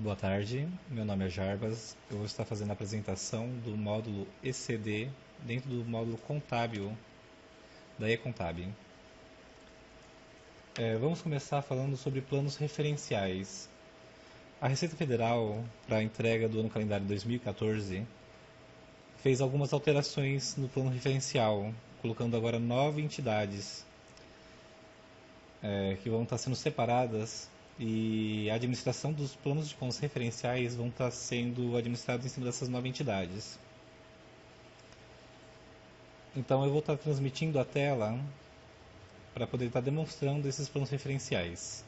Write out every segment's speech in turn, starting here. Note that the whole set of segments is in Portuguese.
Boa tarde, meu nome é Jarbas. Eu vou estar fazendo a apresentação do módulo ECD dentro do módulo contábil da Econtab. Vamos começar falando sobre planos referenciais. A Receita Federal, para a entrega do ano calendário 2014, fez algumas alterações no plano referencial, colocando agora 9 entidades que vão estar sendo separadas e a administração dos planos de contas referenciais vão estar sendo administrados em cima dessas 9 entidades. Então eu vou estar transmitindo a tela para poder estar demonstrando esses planos referenciais.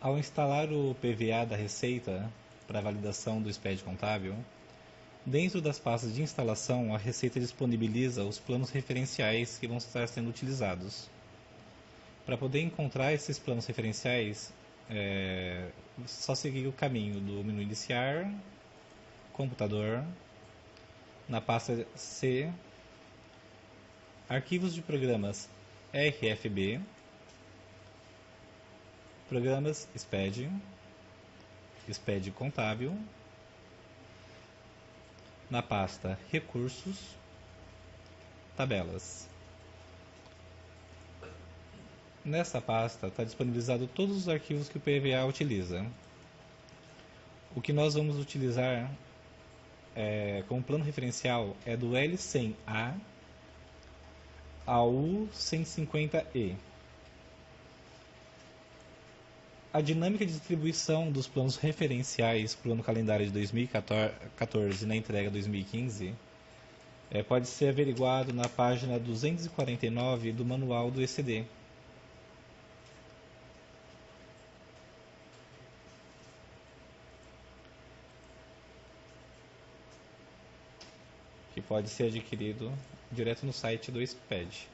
Ao instalar o PVA da Receita para validação do SPED contábil, dentro das pastas de instalação, a Receita disponibiliza os planos referenciais que vão estar sendo utilizados. Para poder encontrar esses planos referenciais, só seguir o caminho do menu Iniciar, Computador, na pasta C, Arquivos de Programas RFB, Programas SPED, SPED Contábil, na pasta Recursos, Tabelas. Nessa pasta está disponibilizado todos os arquivos que o PVA utiliza. O que nós vamos utilizar como plano referencial é do L100A ao U150E. A dinâmica de distribuição dos planos referenciais para o ano calendário de 2014 na entrega 2015 pode ser averiguado na página 249 do manual do ECD. Que pode ser adquirido direto no site do SPED.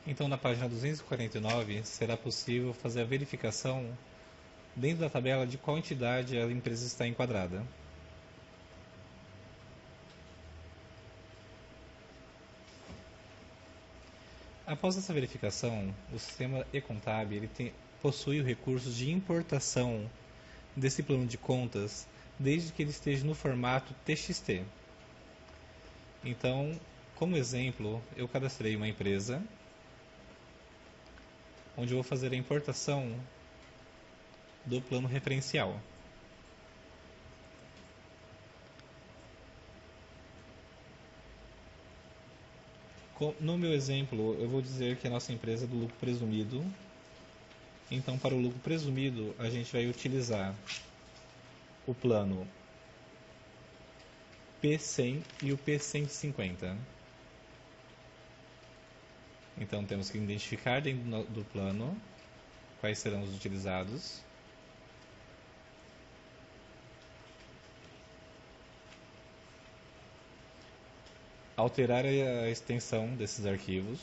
Então, na página 249, será possível fazer a verificação dentro da tabela de qual entidade a empresa está enquadrada. Após essa verificação, o sistema Econtab possui o recurso de importação desse plano de contas desde que ele esteja no formato TXT. Então, como exemplo, eu cadastrei uma empresa onde eu vou fazer a importação do plano referencial. No meu exemplo, eu vou dizer que a nossa empresa é do lucro presumido. Então, para o lucro presumido, a gente vai utilizar o plano P100 e o P150. Então, temos que identificar dentro do plano quais serão os utilizados. Alterar a extensão desses arquivos.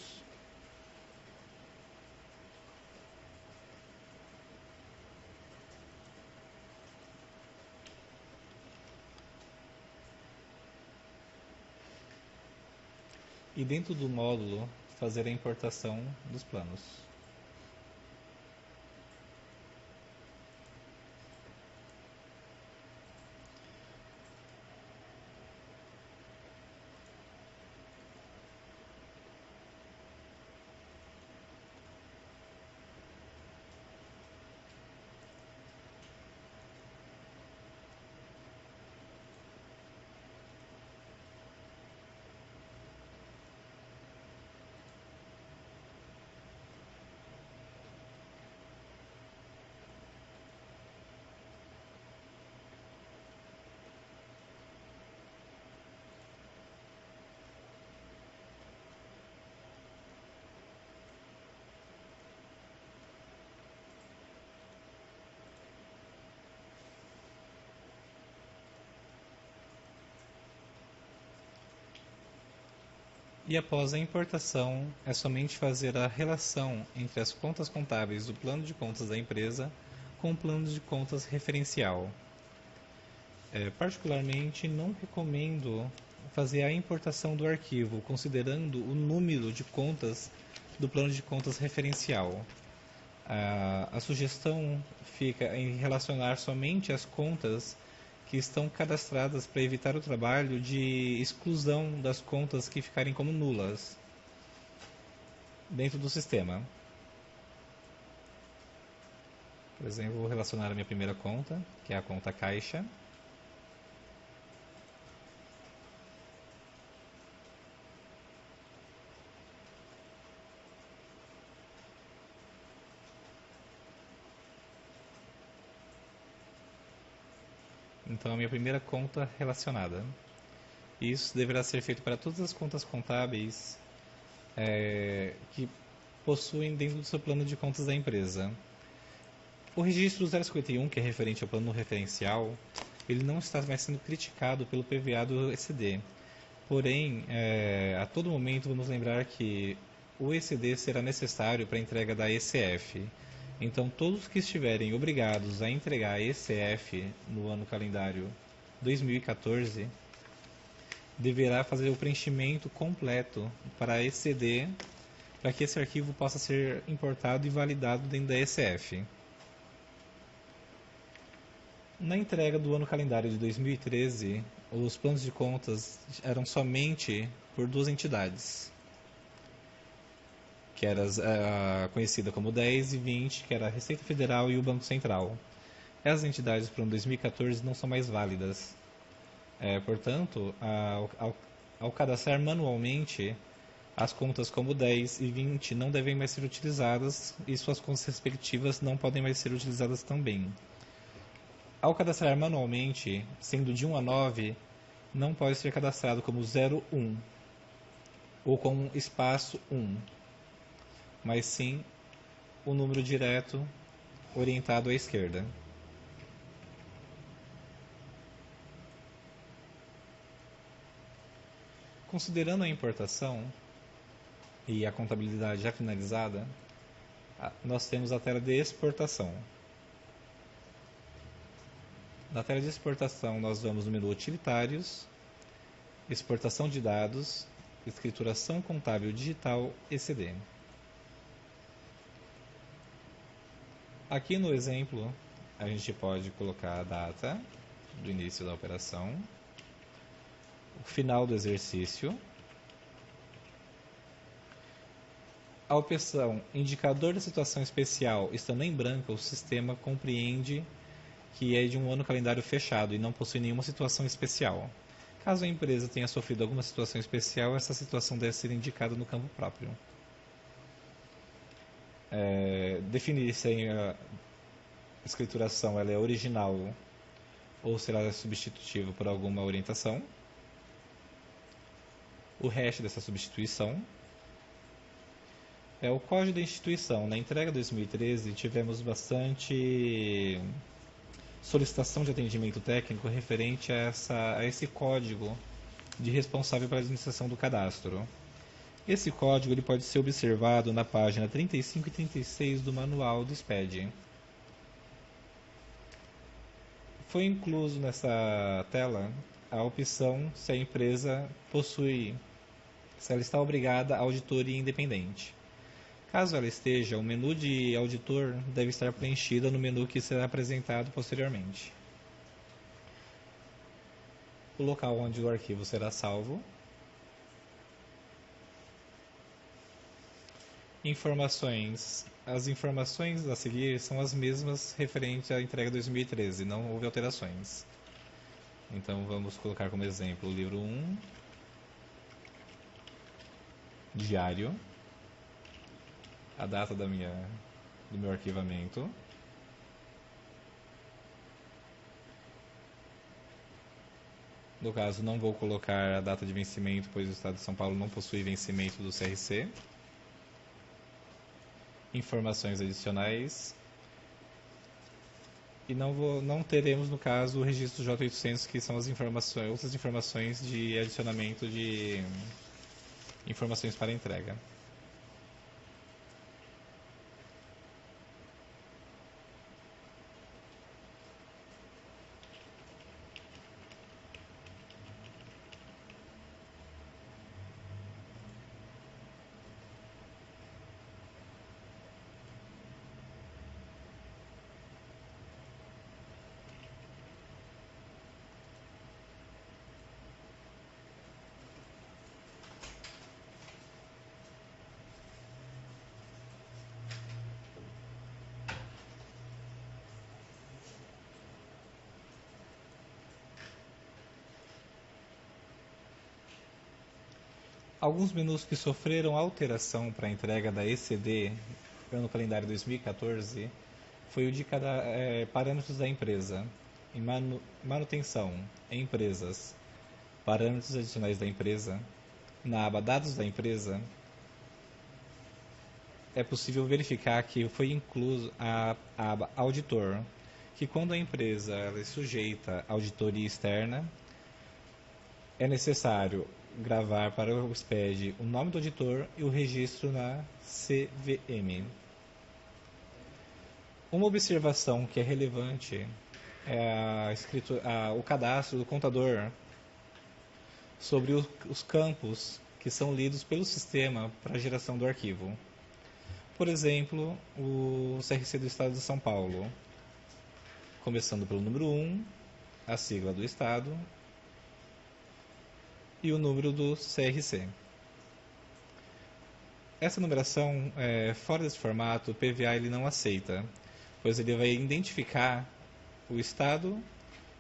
E dentro do módulo, fazer a importação dos planos. E após a importação, é somente fazer a relação entre as contas contábeis do plano de contas da empresa com o plano de contas referencial. Particularmente, não recomendo fazer a importação do arquivo, considerando o número de contas do plano de contas referencial. A sugestão fica em relacionar somente as contas que estão cadastradas para evitar o trabalho de exclusão das contas que ficarem como nulas dentro do sistema. Por exemplo, vou relacionar a minha primeira conta, que é a conta caixa. Então, a minha primeira conta relacionada. Isso deverá ser feito para todas as contas contábeis que possuem dentro do seu plano de contas da empresa. O registro 051, que é referente ao plano referencial, ele não está mais sendo criticado pelo PVA do ECD. Porém, a todo momento vamos lembrar que o ECD será necessário para a entrega da ECF. Então, todos que estiverem obrigados a entregar a ECF no ano calendário 2014 deverá fazer o preenchimento completo para a ECD, para que esse arquivo possa ser importado e validado dentro da ECF. Na entrega do ano calendário de 2013, os planos de contas eram somente por duas entidades, que era conhecida como 10 e 20, que era a Receita Federal e o Banco Central. Essas entidades para o ano 2014 não são mais válidas. Portanto, ao cadastrar manualmente, as contas como 10 e 20 não devem mais ser utilizadas e suas contas respectivas não podem mais ser utilizadas também. Ao cadastrar manualmente, sendo de 1 a 9, não pode ser cadastrado como 01 ou com espaço 1, mas sim o número direto orientado à esquerda. Considerando a importação e a contabilidade já finalizada, nós temos a tela de exportação. Na tela de exportação, nós vamos no menu Utilitários, Exportação de Dados, Escrituração Contábil Digital ECD. Aqui no exemplo, a gente pode colocar a data do início da operação, o final do exercício, a opção Indicador da Situação Especial estando em branco, o sistema compreende que é de um ano calendário fechado e não possui nenhuma situação especial. Caso a empresa tenha sofrido alguma situação especial, essa situação deve ser indicada no campo próprio. Definir se a escrituração ela é original ou se ela é substitutiva por alguma orientação. O hash dessa substituição. O código da instituição. Na entrega 2013 tivemos bastante solicitação de atendimento técnico referente a esse código de responsável pela administração do cadastro. Esse código ele pode ser observado na página 35 e 36 do manual do SPED. Foi incluso nessa tela a opção se a empresa possui, se ela está obrigada à auditoria independente. Caso ela esteja, o menu de auditor deve estar preenchido no menu que será apresentado posteriormente. O local onde o arquivo será salvo. Informações. As informações a seguir são as mesmas referentes à entrega 2013, não houve alterações. Então vamos colocar como exemplo o livro 1, diário, a data do meu arquivamento, no caso não vou colocar a data de vencimento, pois o Estado de São Paulo não possui vencimento do CRC. Informações adicionais e não teremos no caso o registro J800, que são as outras informações de adicionamento de Informações para entrega. Alguns menus que sofreram alteração para a entrega da ECD no calendário 2014 foi o de parâmetros da empresa, em manutenção, em empresas, parâmetros adicionais da empresa. Na aba Dados da empresa, é possível verificar que foi incluso a aba Auditor, que quando a empresa ela é sujeita à auditoria externa, é necessário gravar para o SPED o nome do auditor e o registro na CVM. Uma observação que é relevante é o cadastro do contador sobre os campos que são lidos pelo sistema para a geração do arquivo. Por exemplo, o CRC do Estado de São Paulo, começando pelo número 1, a sigla do Estado e o número do CRC. Essa numeração, fora desse formato, o PVA ele não aceita, pois ele vai identificar o Estado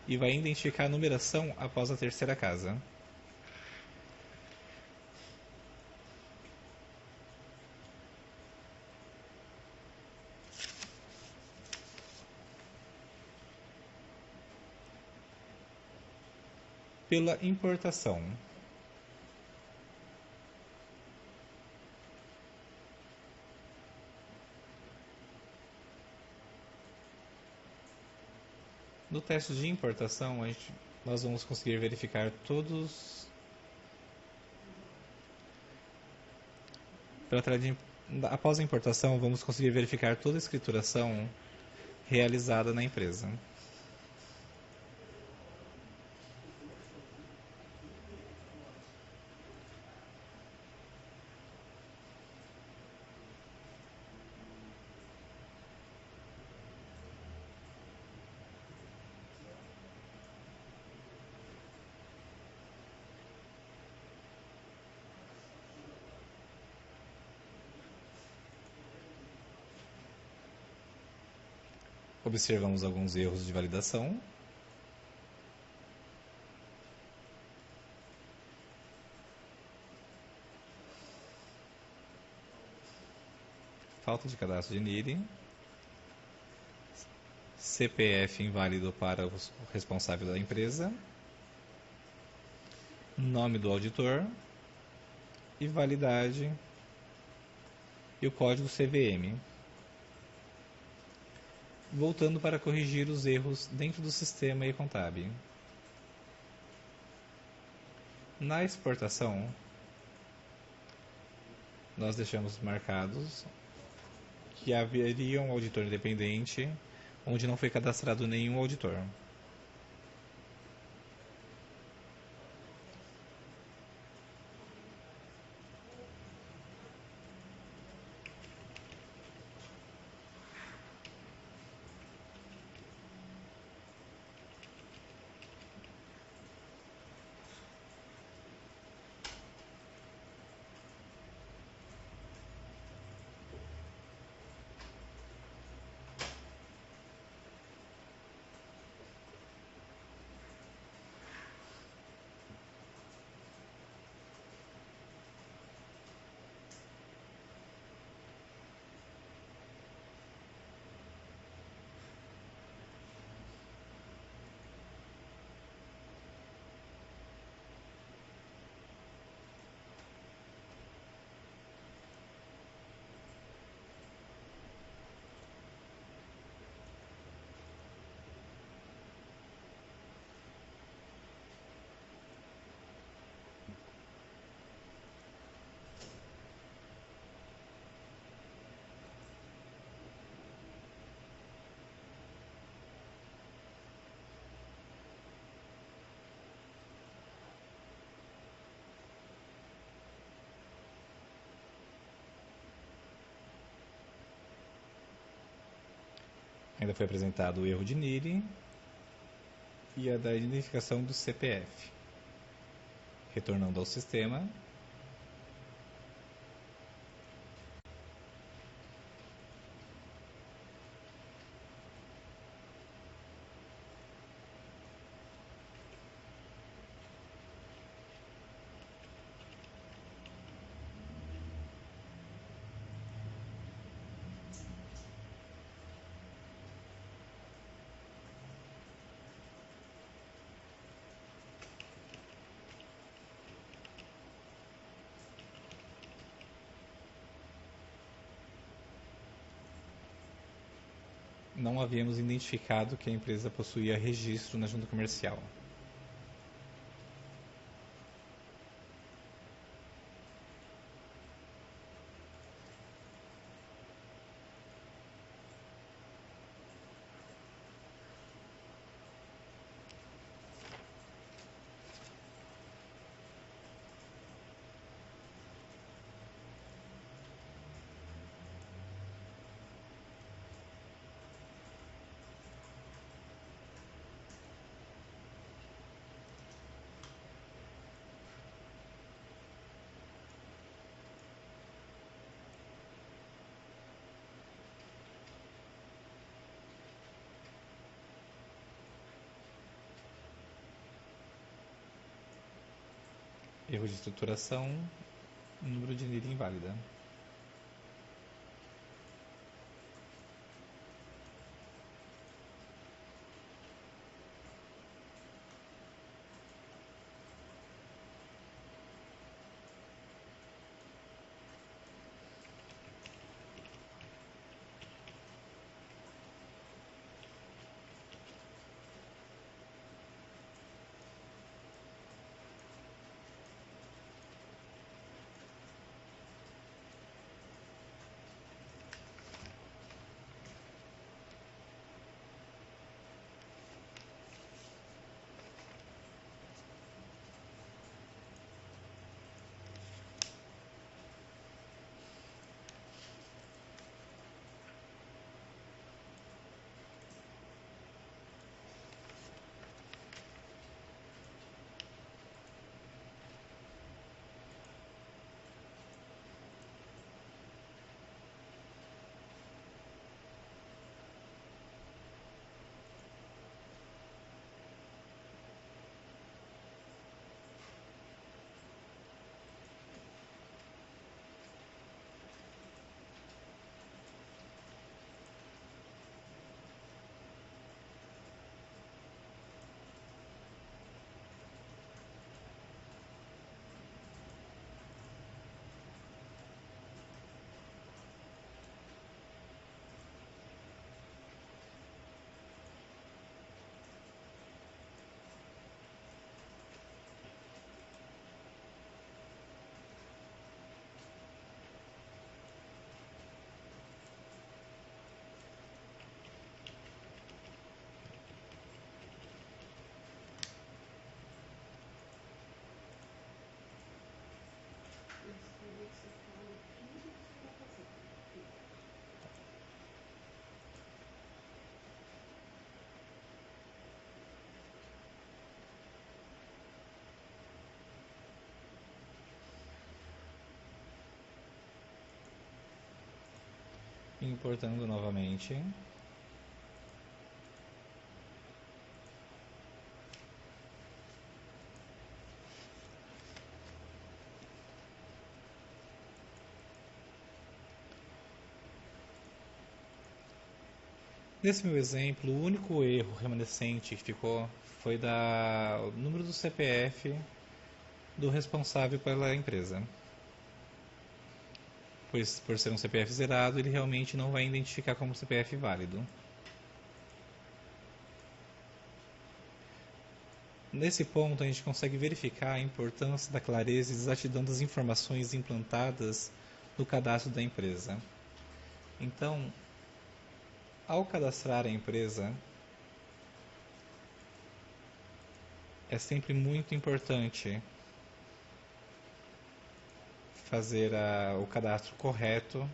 e vai identificar a numeração após a terceira casa. Pela importação. No teste de importação, nós vamos conseguir verificar todos. Após a importação, vamos conseguir verificar toda a escrituração realizada na empresa. Observamos alguns erros de validação. Falta de cadastro de NIRI. CPF inválido para o responsável da empresa. Nome do auditor. E validade. E o código CVM. Voltando para corrigir os erros dentro do sistema e-contab. Na exportação, nós deixamos marcados que haveria um auditor independente onde não foi cadastrado nenhum auditor. Ainda foi apresentado o erro de Neary e a da identificação do CPF. Retornando ao sistema, não havíamos identificado que a empresa possuía registro na junta comercial. Erro de estruturação, número de NID inválida. Importando novamente. Nesse meu exemplo, o único erro remanescente que ficou foi o número do CPF do responsável pela empresa. Pois, por ser um CPF zerado, ele realmente não vai identificar como CPF válido. Nesse ponto, a gente consegue verificar a importância da clareza e exatidão das informações implantadas no cadastro da empresa. Então, ao cadastrar a empresa, é sempre muito importante fazer o cadastro correto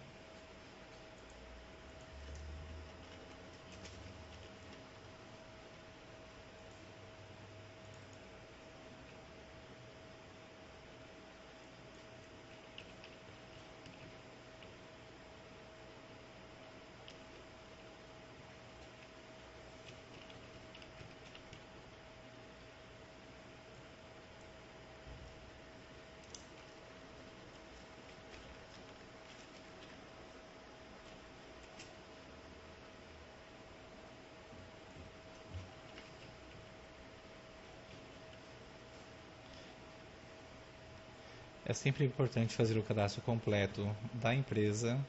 É sempre importante fazer o cadastro completo da empresa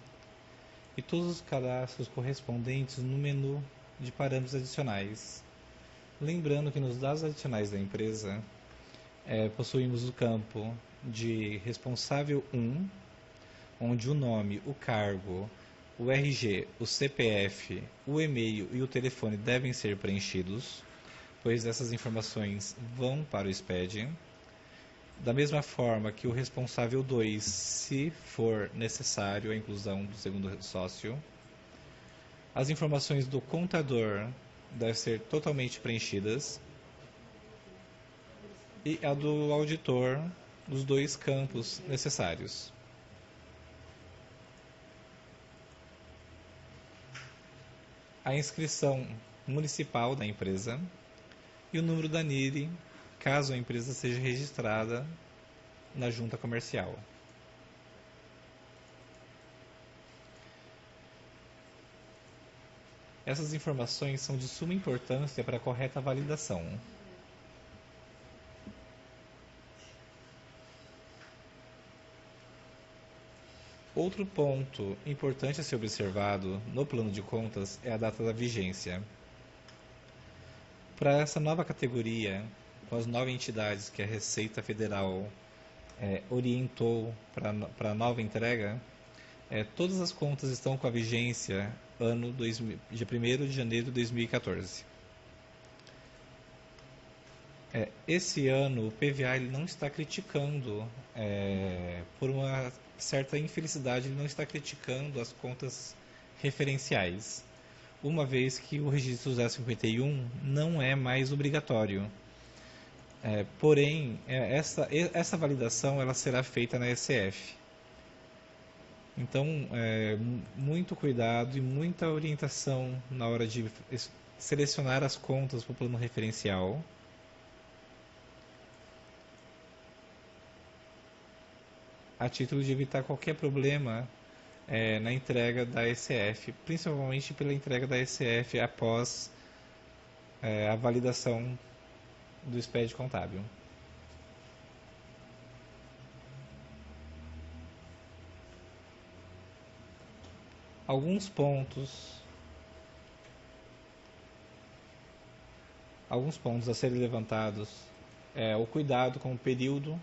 e todos os cadastros correspondentes no menu de parâmetros adicionais. Lembrando que nos dados adicionais da empresa, possuímos o campo de responsável 1, onde o nome, o cargo, o RG, o CPF, o e-mail e o telefone devem ser preenchidos, pois essas informações vão para o SPED. Da mesma forma que o responsável 2, se for necessário a inclusão do segundo sócio. As informações do contador devem ser totalmente preenchidas. E a do auditor, dos dois campos necessários. A inscrição municipal da empresa e o número da NIRI, caso a empresa seja registrada na junta comercial. Essas informações são de suma importância para a correta validação. Outro ponto importante a ser observado no plano de contas é a data da vigência. Para essa nova categoria, com as 9 entidades que a Receita Federal orientou para a nova entrega, todas as contas estão com a vigência dia 1º de janeiro de 2014. Esse ano o PVA ele não está criticando, por uma certa infelicidade, ele não está criticando as contas referenciais, uma vez que o registro 051 não é mais obrigatório. Porém, essa validação ela será feita na SF. Então, muito cuidado e muita orientação na hora de selecionar as contas para o plano referencial. A título de evitar qualquer problema na entrega da SF, principalmente pela entrega da SF após a validação do SPED contábil. Alguns pontos a serem levantados é o cuidado com o período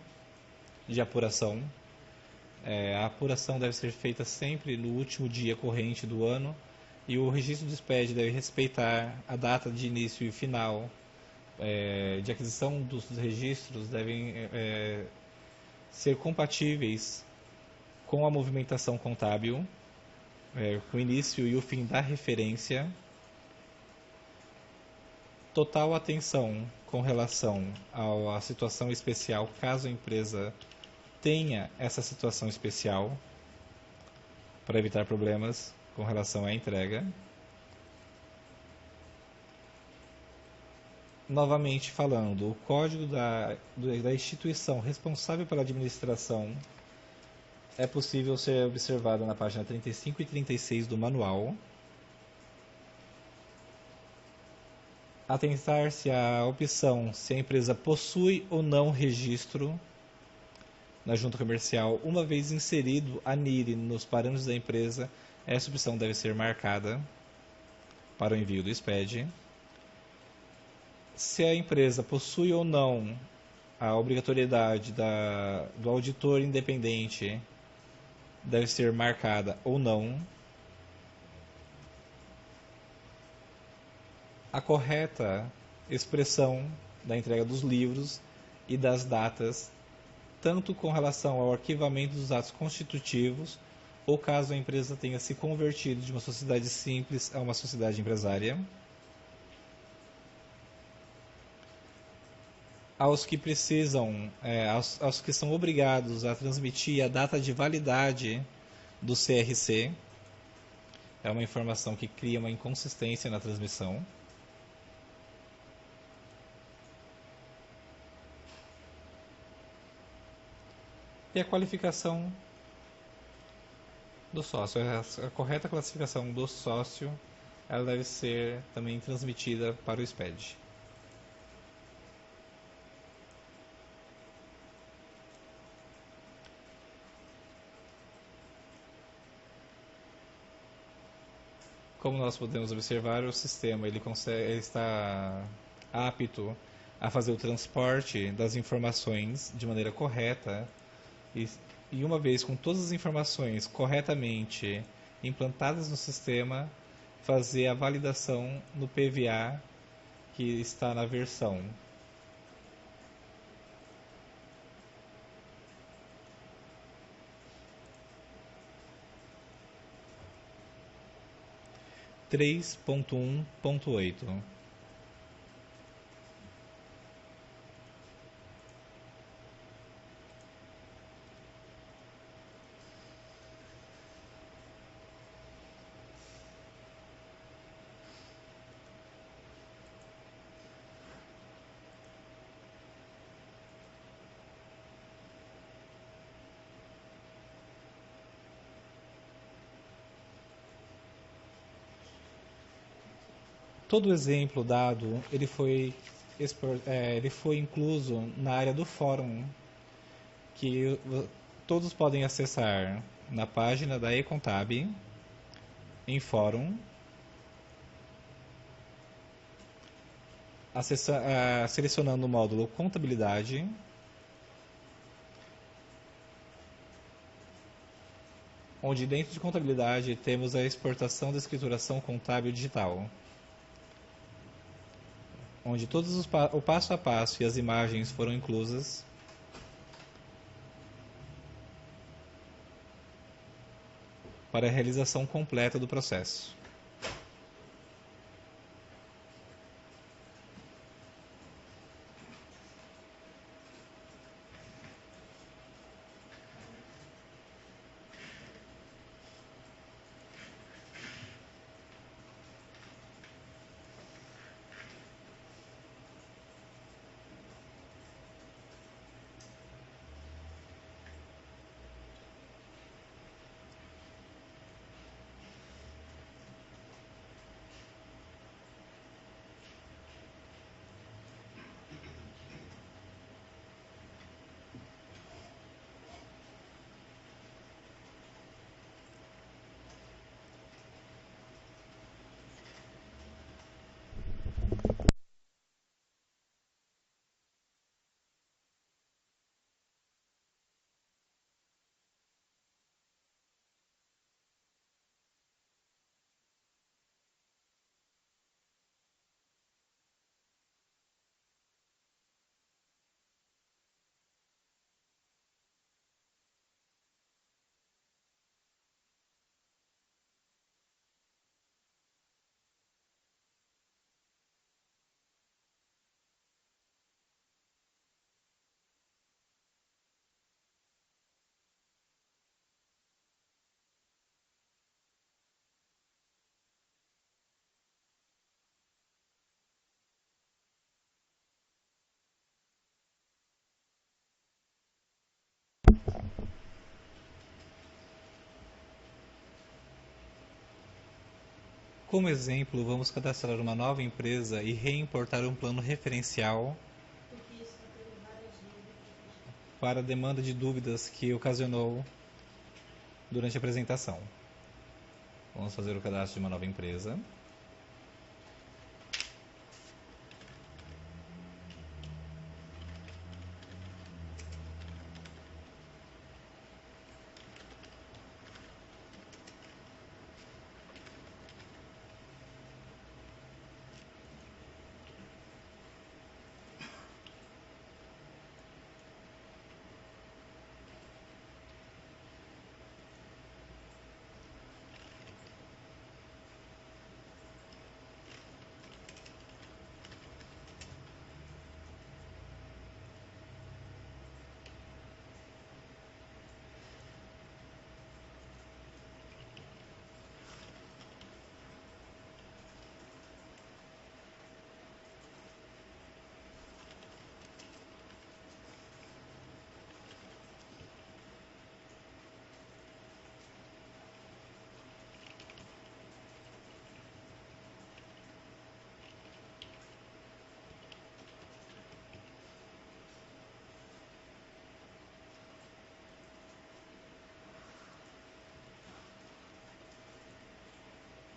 de apuração. A apuração deve ser feita sempre no último dia corrente do ano e o registro do SPED deve respeitar a data de início e final de aquisição dos registros, devem ser compatíveis com a movimentação contábil, com o início e o fim da referência. Total atenção com relação à situação especial, caso a empresa tenha essa situação especial, para evitar problemas com relação à entrega. Novamente falando, o código da instituição responsável pela administração é possível ser observado na página 35 e 36 do manual. Atentar-se à opção se a empresa possui ou não registro na junta comercial. Uma vez inserido a NIRI nos parâmetros da empresa, essa opção deve ser marcada para o envio do SPED. Se a empresa possui ou não a obrigatoriedade do auditor independente, deve ser marcada ou não. A correta expressão da entrega dos livros e das datas, tanto com relação ao arquivamento dos atos constitutivos, ou caso a empresa tenha se convertido de uma sociedade simples a uma sociedade empresária. Aos que precisam, aos que são obrigados a transmitir a data de validade do CRC, é uma informação que cria uma inconsistência na transmissão. E a qualificação do sócio, a correta classificação do sócio, ela deve ser também transmitida para o SPED. Como nós podemos observar, o sistema ele está apto a fazer o transporte das informações de maneira correta e, e uma vez com todas as informações corretamente implantadas no sistema, fazer a validação no PVA que está na versão 3.1.8. Todo o exemplo dado ele foi incluso na área do fórum, que todos podem acessar na página da Econtab, em fórum, selecionando o módulo Contabilidade, onde dentro de Contabilidade temos a exportação da escrituração contábil digital, onde o passo a passo e as imagens foram inclusas. Para a realização completa do processo. Como exemplo, vamos cadastrar uma nova empresa e reimportar um plano referencial para a demanda de dúvidas que ocasionou durante a apresentação. Vamos fazer o cadastro de uma nova empresa.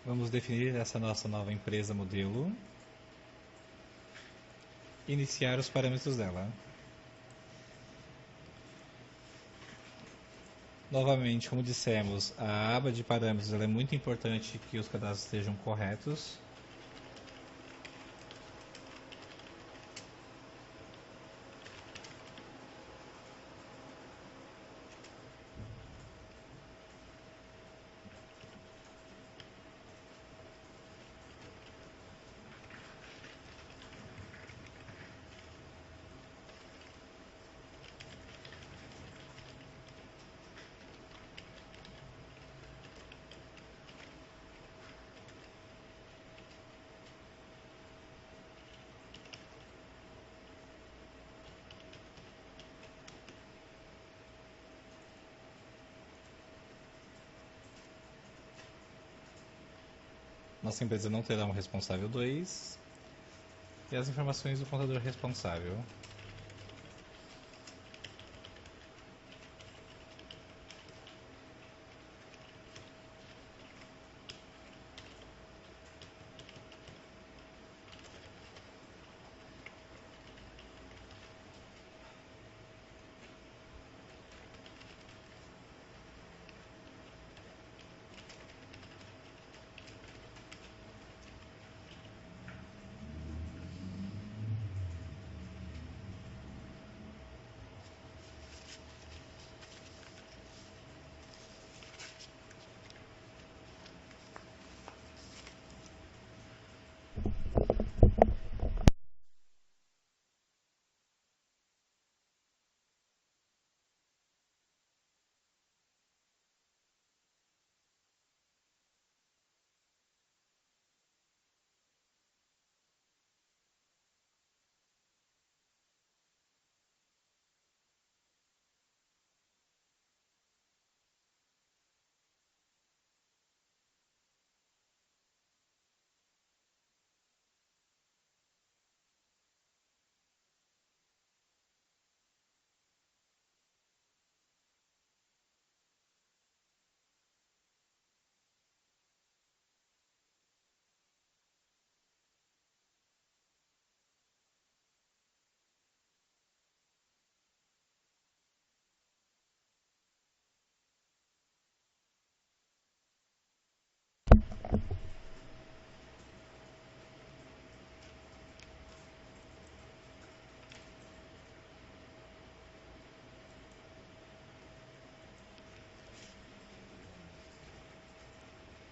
Vamos definir essa nossa nova empresa modelo. Iniciar os parâmetros dela. Novamente, como dissemos, a aba de parâmetros ela é muito importante que os cadastros estejam corretos. Nossa empresa não terá um responsável 2 e as informações do contador responsável.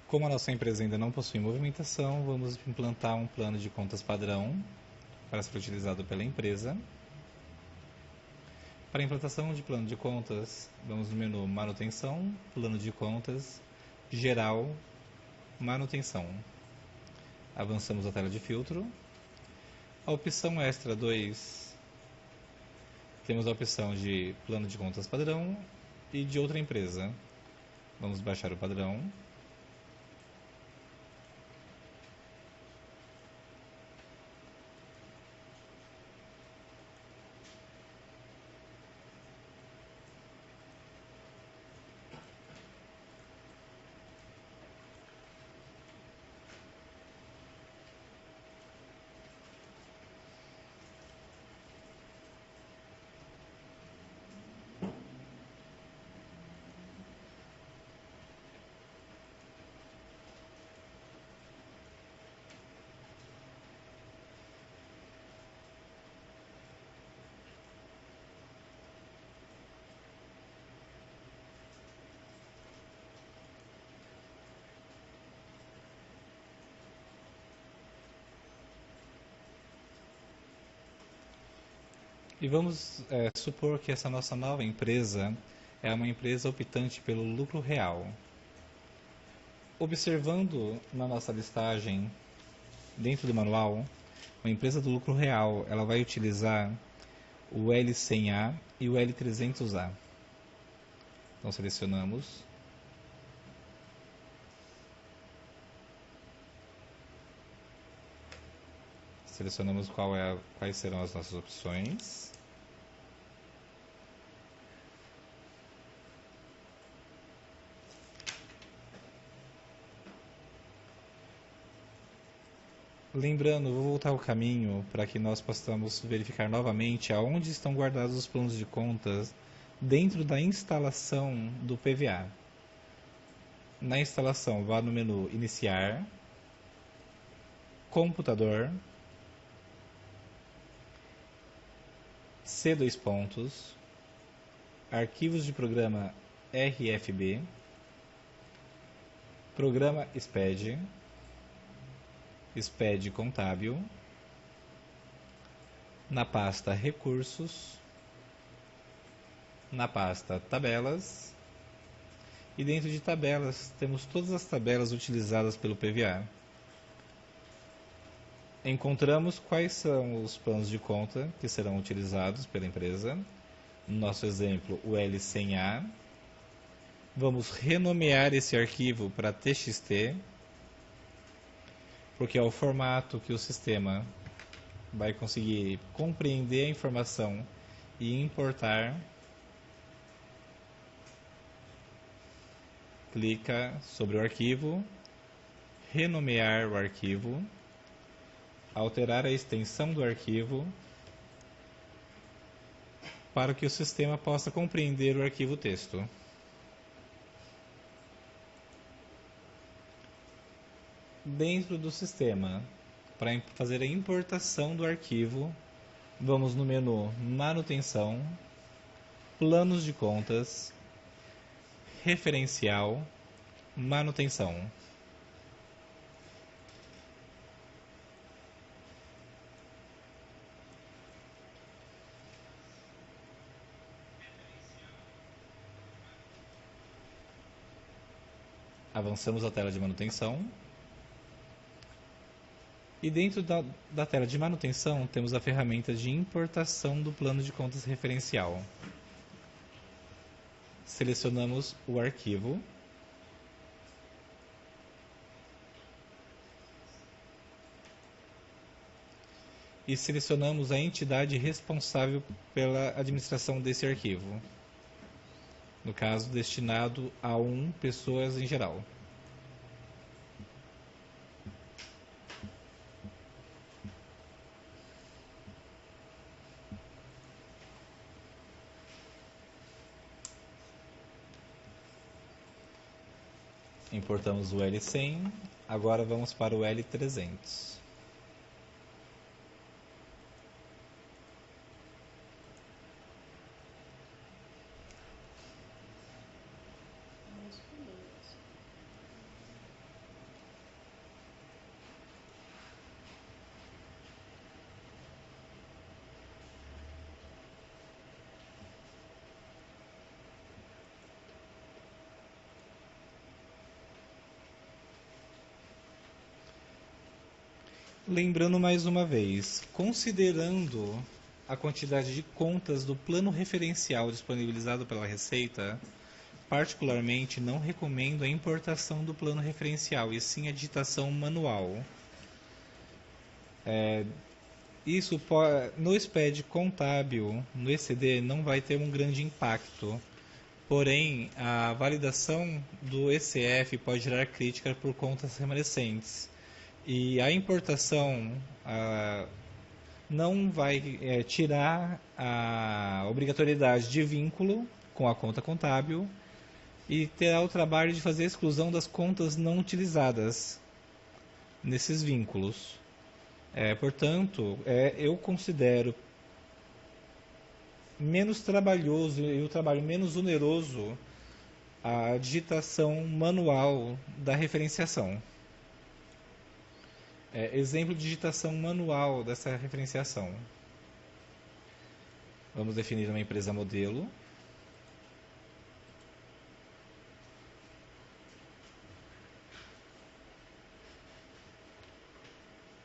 Como a nossa empresa ainda não possui movimentação, vamos implantar um plano de contas padrão para ser utilizado pela empresa. Para a implantação de plano de contas, vamos no menu Manutenção, Plano de Contas, Geral, Manutenção. Avançamos a tela de filtro. A opção Extra 2, temos a opção de Plano de Contas Padrão e de outra empresa. Vamos baixar o padrão. E vamos supor que essa nossa nova empresa é uma empresa optante pelo lucro real. Observando na nossa listagem, dentro do manual, uma empresa do lucro real ela vai utilizar o L100A e o L300A. Então selecionamos. Selecionamos quais serão as nossas opções. Lembrando, vou voltar o caminho para que nós possamos verificar novamente aonde estão guardados os planos de contas dentro da instalação do PVA. Na instalação, vá no menu Iniciar, Computador, C dois pontos, Arquivos de programa RFB, Programa SPED, SPED Contábil, na pasta Recursos, na pasta Tabelas, e dentro de Tabelas temos todas as tabelas utilizadas pelo PVA. Encontramos quais são os planos de conta que serão utilizados pela empresa. No nosso exemplo, o L100A. Vamos renomear esse arquivo para TXT, porque é o formato que o sistema vai conseguir compreender a informação e importar. Clica sobre o arquivo, renomear o arquivo, alterar a extensão do arquivo para que o sistema possa compreender o arquivo texto. Dentro do sistema, para fazer a importação do arquivo, vamos no menu Manutenção, Planos de Contas, Referencial, Manutenção. Avançamos a tela de manutenção. E dentro da tela de manutenção temos a ferramenta de importação do plano de contas referencial. Selecionamos o arquivo. E selecionamos a entidade responsável pela administração desse arquivo. No caso, destinado a pessoas em geral. Importamos o L100, agora vamos para o L300. Lembrando mais uma vez, considerando a quantidade de contas do plano referencial disponibilizado pela Receita, particularmente não recomendo a importação do plano referencial, e sim a digitação manual. Isso no SPED contábil, no ECD, não vai ter um grande impacto. Porém, a validação do ECF pode gerar crítica por contas remanescentes. E a importação não vai tirar a obrigatoriedade de vínculo com a conta contábil e terá o trabalho de fazer a exclusão das contas não utilizadas nesses vínculos. Portanto, eu considero menos trabalhoso e o trabalho menos oneroso a digitação manual da referenciação. Exemplo de digitação manual dessa referenciação. Vamos definir uma empresa modelo.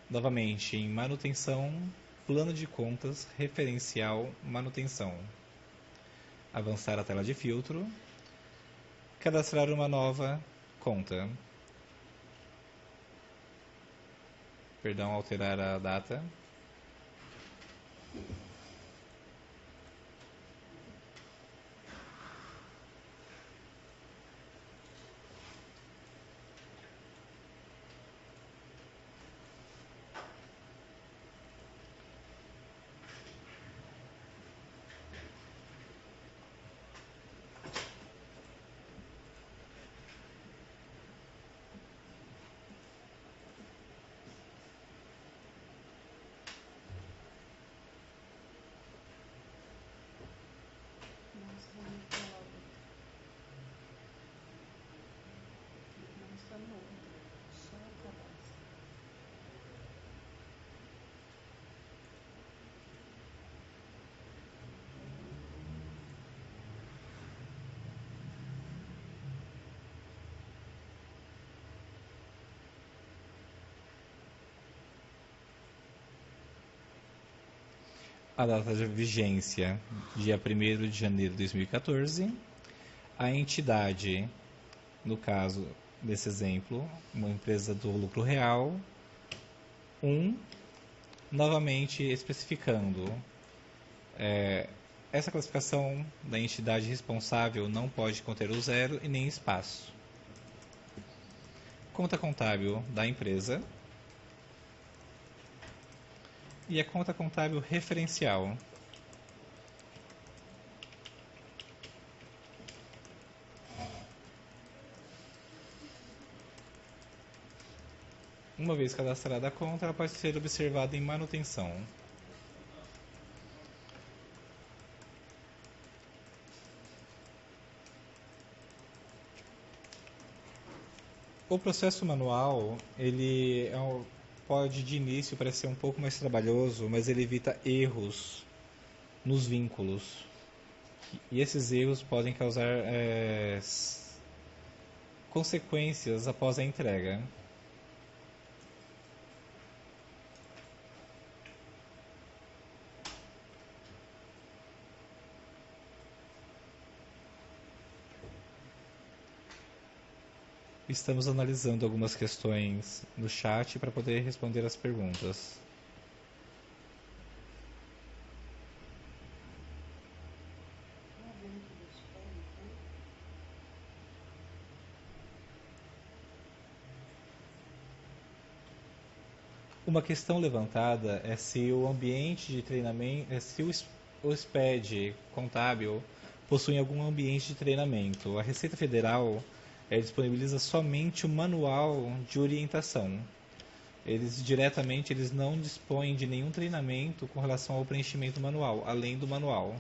Novamente, em manutenção, plano de contas, referencial, manutenção. Avançar a tela de filtro. Cadastrar uma nova conta. Perdão, alterar a data. A data de vigência, dia 1º de janeiro de 2014. A entidade, no caso desse exemplo, uma empresa do lucro real. Novamente especificando, essa classificação da entidade responsável não pode conter o zero e nem espaço. Conta contábil da empresa e a conta contábil referencial. Uma vez cadastrada a conta, ela pode ser observada em manutenção. O processo manual, pode de início parecer um pouco mais trabalhoso, mas ele evita erros nos vínculos. E esses erros podem causar consequências após a entrega. Estamos analisando algumas questões no chat para poder responder as perguntas. Uma questão levantada é se o ambiente de treinamento, se o SPED contábil possui algum ambiente de treinamento. A Receita Federal disponibiliza somente o manual de orientação. Eles não dispõem de nenhum treinamento com relação ao preenchimento manual, além do manual.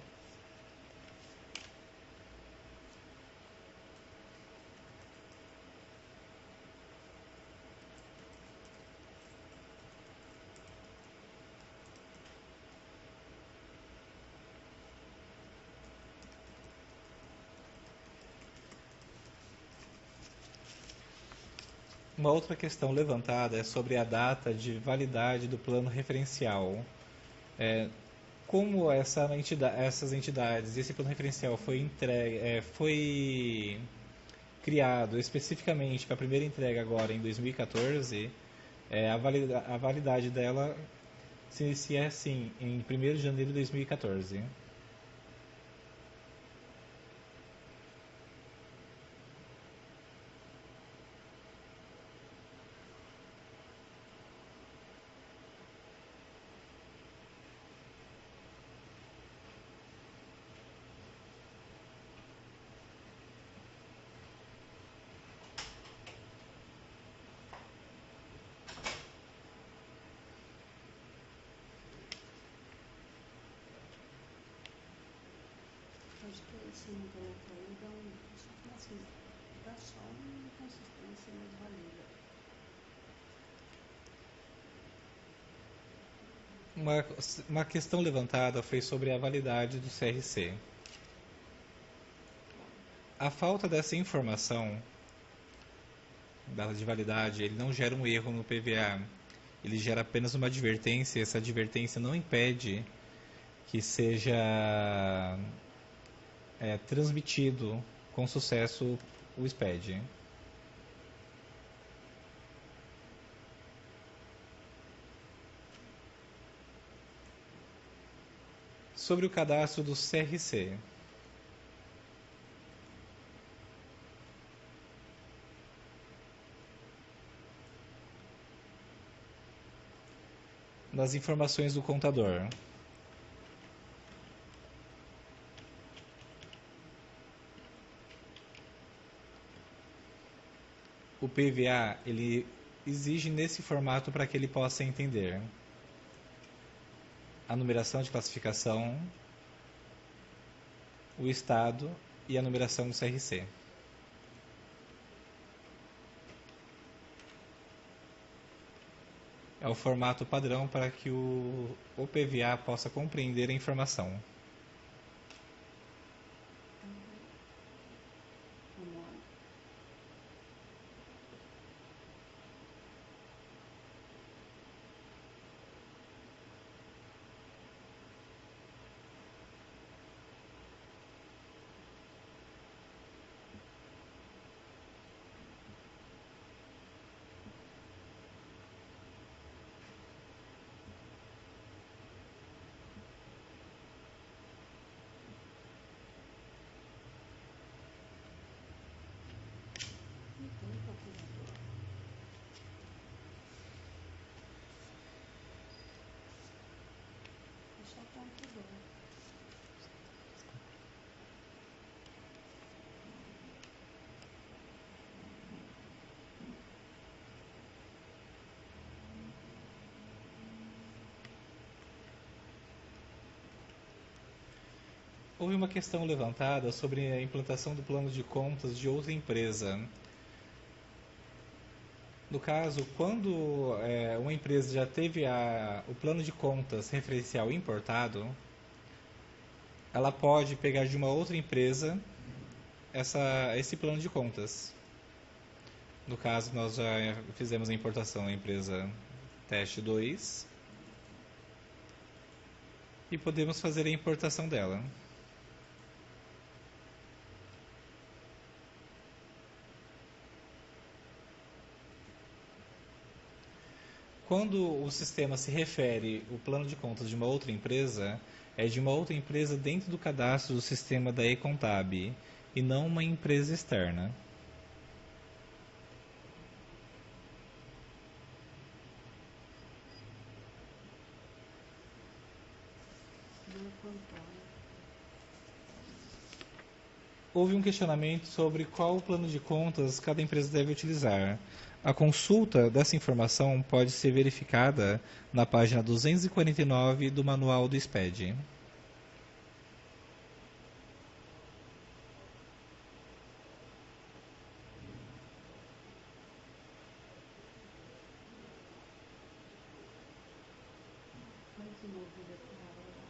Uma outra questão levantada é sobre a data de validade do plano referencial. Como essas entidades, esse plano referencial foi criado especificamente para a primeira entrega agora em 2014, a validade dela se inicia assim, em 1º de janeiro de 2014. Acho que esse momento aí dá só uma inconsistência, mas valida. Uma questão levantada foi sobre a validade do CRC. A falta dessa informação, data de validade, ele não gera um erro no PVA. Ele gera apenas uma advertência. Essa advertência não impede que seja transmitido com sucesso o SPED. Sobre o cadastro do CRC. Nas informações do contador. O PVA ele exige nesse formato para que ele possa entender a numeração de classificação, o estado e a numeração do CRC. É o formato padrão para que o PVA possa compreender a informação. Vamos lá. Não tem calculador. É só computador. Houve uma questão levantada sobre a implantação do plano de contas de outra empresa. No caso, quando uma empresa já teve o plano de contas referencial importado, ela pode pegar de uma outra empresa esse plano de contas. No caso, nós já fizemos a importação da empresa Teste 2 e podemos fazer a importação dela. Quando o sistema se refere o plano de contas de uma outra empresa, é de uma outra empresa dentro do cadastro do sistema da eContab e não uma empresa externa. Marco Antônio. Houve um questionamento sobre qual plano de contas cada empresa deve utilizar. A consulta dessa informação pode ser verificada na página 249 do Manual do SPED. Faz de novo o declaro lá.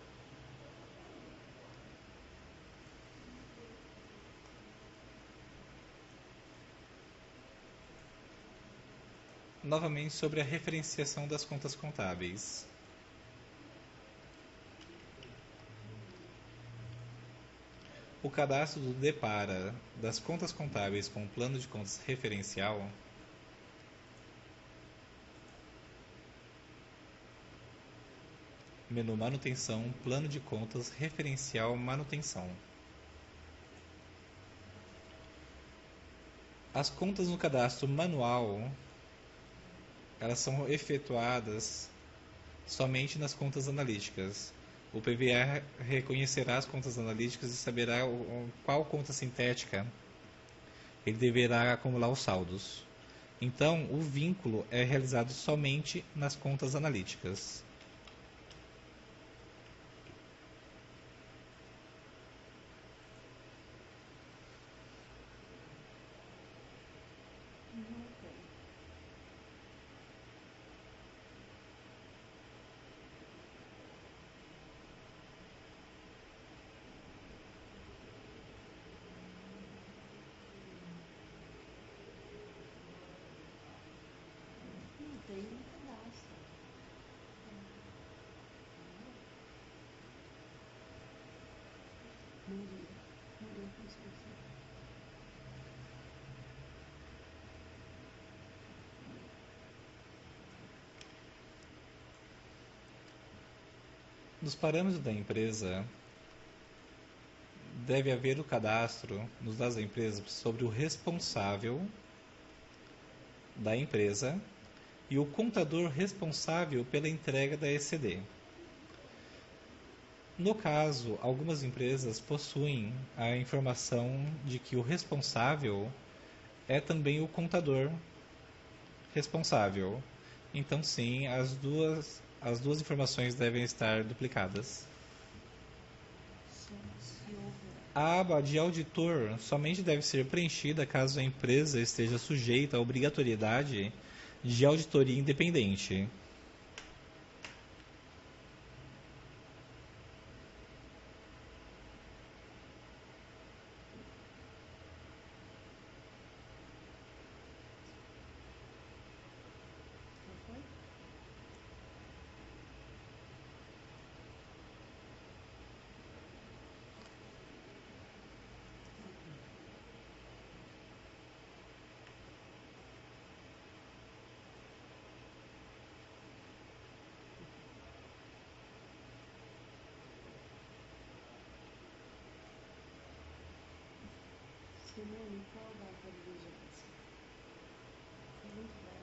Novamente sobre a referenciação das contas contábeis. O cadastro do DEPARA das contas contábeis com o plano de contas referencial menu manutenção, plano de contas referencial manutenção. As contas no cadastro manual, elas são efetuadas somente nas contas analíticas. O PVA reconhecerá as contas analíticas e saberá qual conta sintética ele deverá acumular os saldos. Então, o vínculo é realizado somente nas contas analíticas. Não tem. Não tem no cadastro. Maria. Maria Conceição. Nos parâmetros da empresa, deve haver o cadastro nos dados da empresa sobre o responsável da empresa e o contador responsável pela entrega da ECD. No caso, algumas empresas possuem a informação de que o responsável é também o contador responsável. Então, sim, as duas informações devem estar duplicadas. Só se houver. A aba de auditor somente deve ser preenchida caso a empresa esteja sujeita à obrigatoriedade de auditoria independente. Simone, qual a data de vigência? É muito breve.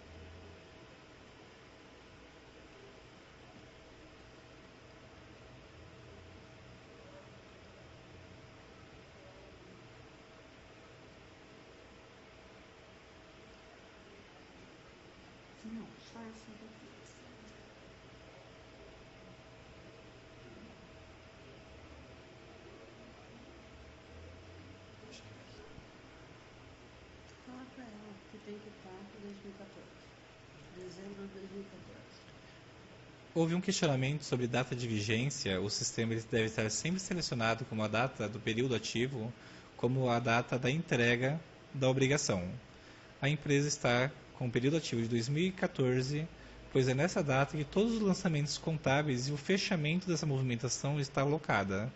Não, só essa daqui. Fala pra ela que tem que estar para 2014. Dezembro de 2014. Houve um questionamento sobre data de vigência. O sistema ele deve estar sempre selecionado como a data do período ativo, como a data da entrega da obrigação. A empresa está com o período ativo de 2014, pois é nessa data que todos os lançamentos contábeis e o fechamento dessa movimentação está alocada.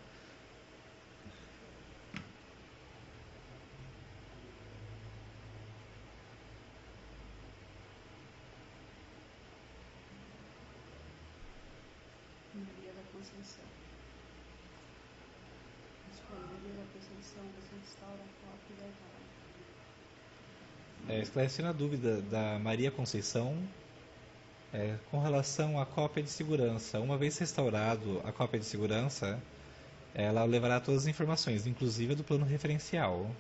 Maria da Conceição. Maria da Conceição, você instaura a cópia da etapa. Esclarecendo a dúvida da Maria Conceição, com relação à cópia de segurança. Uma vez restaurado a cópia de segurança, ela levará todas as informações, inclusive a do plano referencial.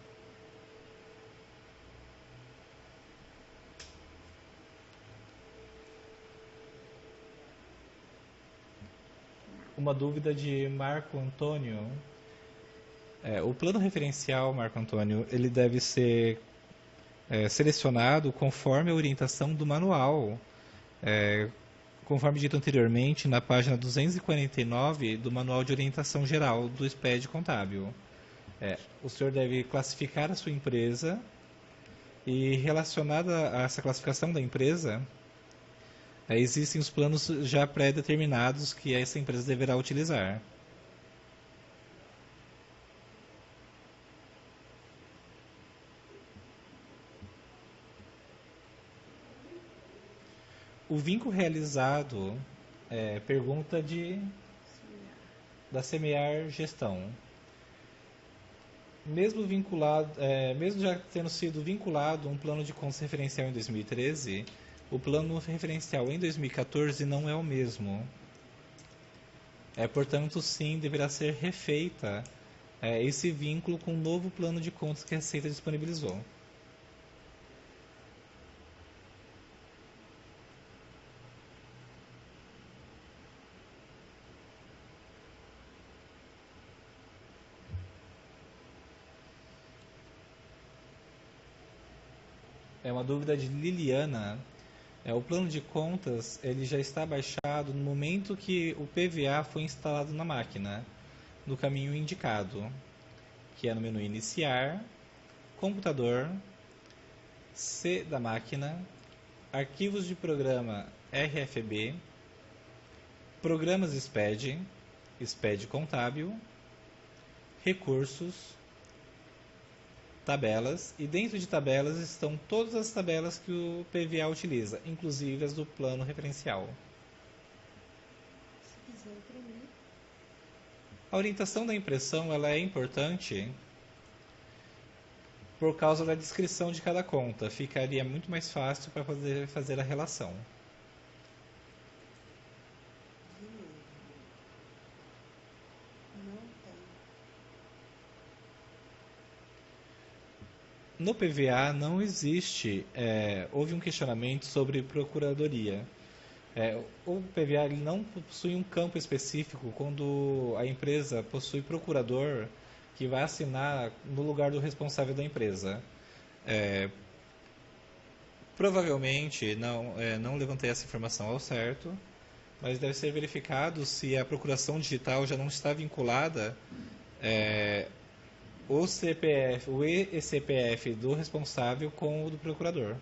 Uma dúvida de Marco Antônio. O plano referencial, Marco Antônio, ele deve ser selecionado conforme a orientação do manual, conforme dito anteriormente, na página 249 do Manual de Orientação Geral do SPED Contábil. O senhor deve classificar a sua empresa e, relacionada a essa classificação da empresa, existem os planos já pré-determinados que essa empresa deverá utilizar. O vínculo realizado, pergunta da Semear Gestão. Mesmo já tendo sido vinculado a um plano de contas referencial em 2013, o plano referencial em 2014 não é o mesmo. Portanto, sim, deverá ser refeita esse vínculo com o novo plano de contas que a Receita disponibilizou. É uma dúvida de Liliana. O plano de contas ele já está baixado no momento que o PVA foi instalado na máquina, no caminho indicado, que é no menu Iniciar, Computador, C da máquina, Arquivos de programa RFB, Programas SPED, SPED Contábil, Recursos, Tabelas, e dentro de tabelas estão todas as tabelas que o PVA utiliza, inclusive as do plano referencial. Se quiser imprimir. A orientação da impressão ela é importante por causa da descrição de cada conta. Ficaria muito mais fácil para poder fazer a relação. Não tem. No PVA não existe, houve um questionamento sobre procuradoria. O PVA ele não possui um campo específico quando a empresa possui procurador que vai assinar no lugar do responsável da empresa. Provavelmente, não levantei essa informação ao certo, mas deve ser verificado se a procuração digital já não está vinculada o CPF, o ECPF do responsável com o do procurador.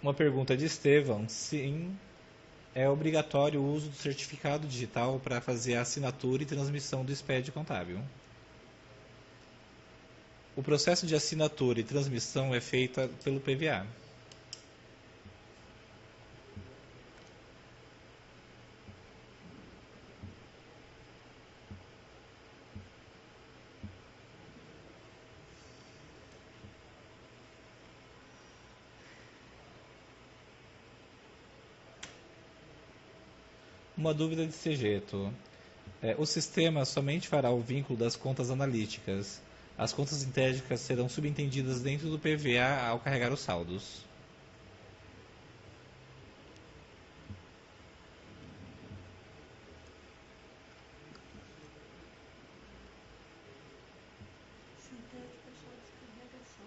Uma pergunta de Estevam: sim, é obrigatório o uso do certificado digital para fazer a assinatura e transmissão do SPED contábil. O processo de assinatura e transmissão é feito pelo PVA. Uma dúvida desse jeito. O sistema somente fará o vínculo das contas analíticas. As contas intéricas serão subentendidas dentro do PVA ao carregar os saldos. Sintético é só descarregação.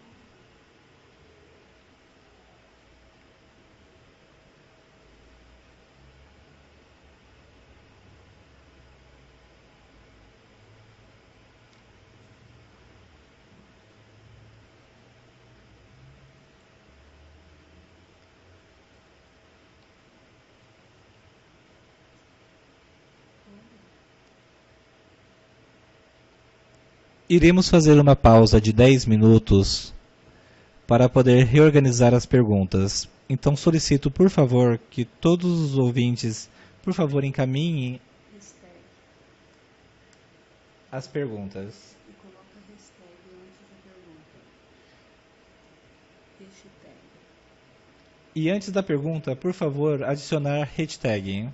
Iremos fazer uma pausa de 10 minutos para poder reorganizar as perguntas. Então solicito, por favor, que todos os ouvintes, por favor, encaminhem Hashtag. as perguntas. E coloca hashtag antes da pergunta. Hashtag. E antes da pergunta, por favor, adicionar hashtag.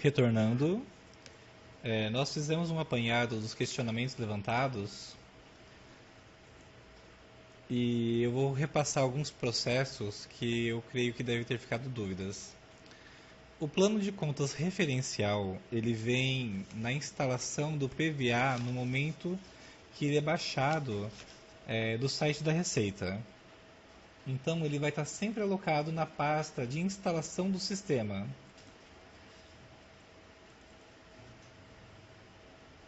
Retornando, nós fizemos um apanhado dos questionamentos levantados e eu vou repassar alguns processos que eu creio que deve ter ficado dúvidas. O plano de contas referencial, ele vem na instalação do PVA no momento que ele é baixado do site da Receita. Então ele vai estar sempre alocado na pasta de instalação do sistema.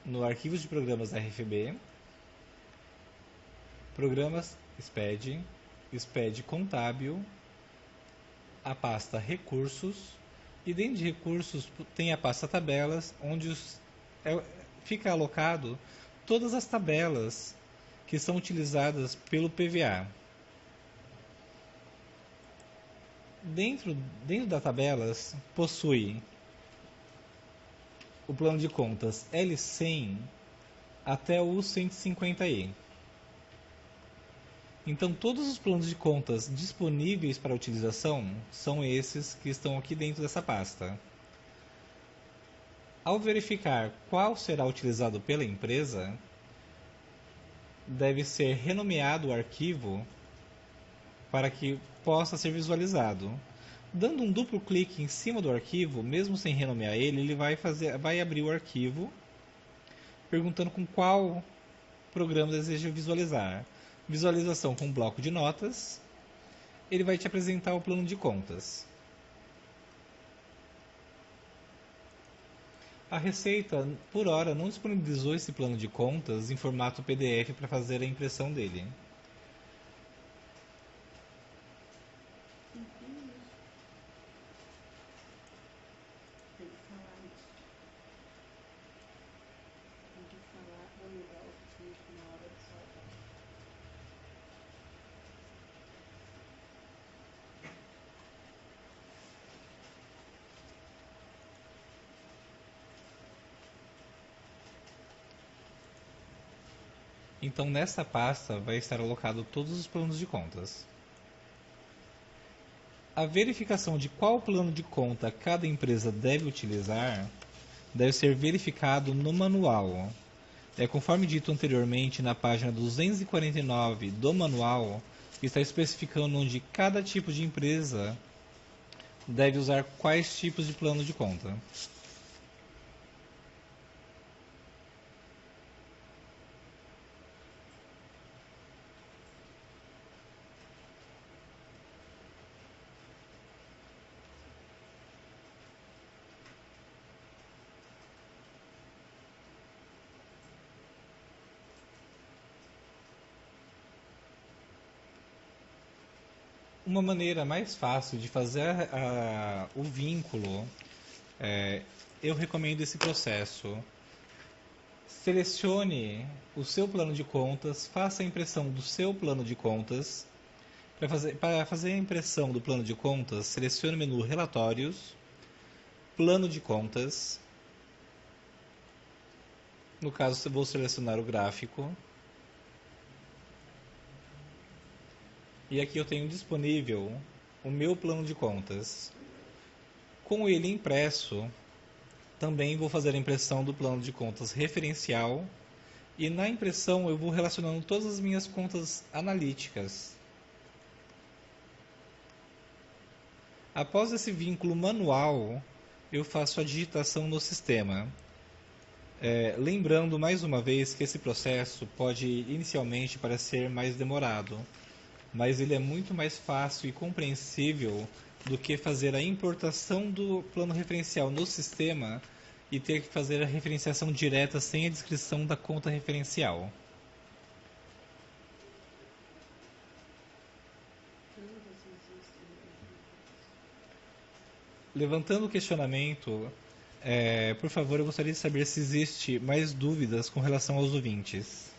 No arquivo de programas da RFB, programas SPED, SPED contábil, a pasta recursos, e dentro de recursos tem a pasta tabelas, onde fica alocado todas as tabelas que são utilizadas pelo PVA. Dentro da tabelas possui o plano de contas L100 até o 150E. Então todos os planos de contas disponíveis para utilização são esses que estão aqui dentro dessa pasta. Ao verificar qual será utilizado pela empresa, deve ser renomeado o arquivo para que possa ser visualizado. Dando um duplo clique em cima do arquivo, mesmo sem renomear ele vai abrir o arquivo, perguntando com qual programa deseja visualizar. Visualização com bloco de notas. Ele vai te apresentar o plano de contas. A Receita, por hora, não disponibilizou esse plano de contas em formato PDF para fazer a impressão dele. Tem que falar isso. Tem que falar para mudar o texto na hora de salvar. Então, nessa pasta vai estar alocado todos os planos de contas. A verificação de qual plano de conta cada empresa deve utilizar deve ser verificado no manual. Conforme dito anteriormente, na página 249 do manual, está especificando onde cada tipo de empresa deve usar quais tipos de plano de conta. Uma maneira mais fácil de fazer o vínculo, eu recomendo esse processo. Selecione o seu plano de contas, faça a impressão do seu plano de contas. Para fazer a impressão do plano de contas, selecione o menu Relatórios, Plano de Contas. No caso, eu vou selecionar o gráfico. E aqui eu tenho disponível o meu plano de contas. Com ele impresso, também vou fazer a impressão do plano de contas referencial. E na impressão eu vou relacionando todas as minhas contas analíticas. Após esse vínculo manual, eu faço a digitação no sistema. Lembrando mais uma vez que esse processo pode inicialmente parecer mais demorado, mas ele é muito mais fácil e compreensível do que fazer a importação do plano referencial no sistema e ter que fazer a referenciação direta sem a descrição da conta referencial. Levantando o questionamento, por favor, eu gostaria de saber se existe mais dúvidas com relação aos ouvintes.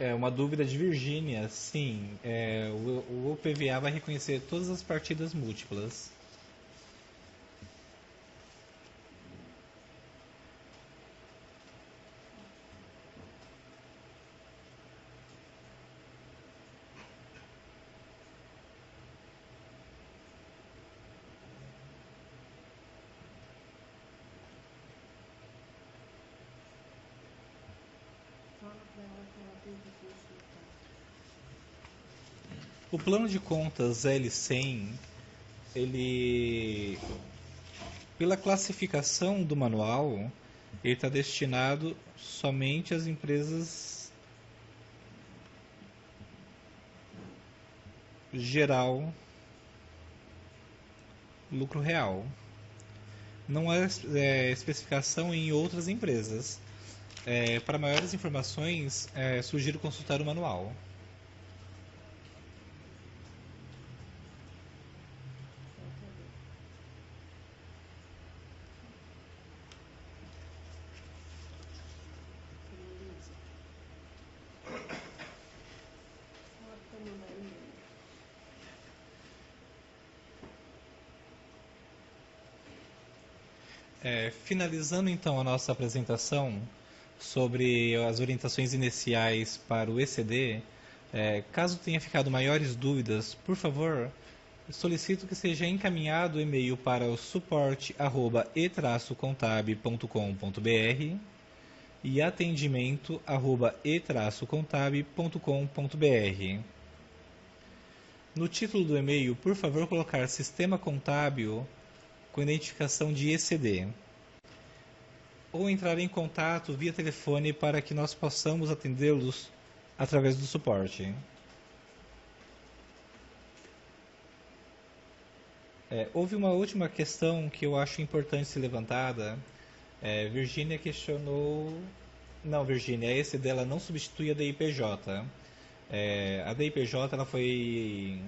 É uma dúvida de Virgínia, sim. O PVA vai reconhecer todas as partidas múltiplas. Fala para ela que ela tem que consultar. O plano de contas L100, ele, pela classificação do manual, ele está destinado somente às empresas geral, lucro real. Não há especificação em outras empresas. Para maiores informações, sugiro consultar o manual. Finaliza. Fala para mandar e-mail. Finalizando então a nossa apresentação sobre as orientações iniciais para o ECD, caso tenha ficado maiores dúvidas, por favor, solicito que seja encaminhado o e-mail para o suporte@e-contab.com.br e atendimento@e-contab.com.br. No título do e-mail, por favor, colocar Sistema Contábil com identificação de ECD. Ou entrar em contato via telefone para que nós possamos atendê-los através do suporte. Houve uma última questão que eu acho importante ser levantada. Virgínia questionou... Não, Virgínia, a ECD ela não substitui a DIPJ. A DIPJ ela foi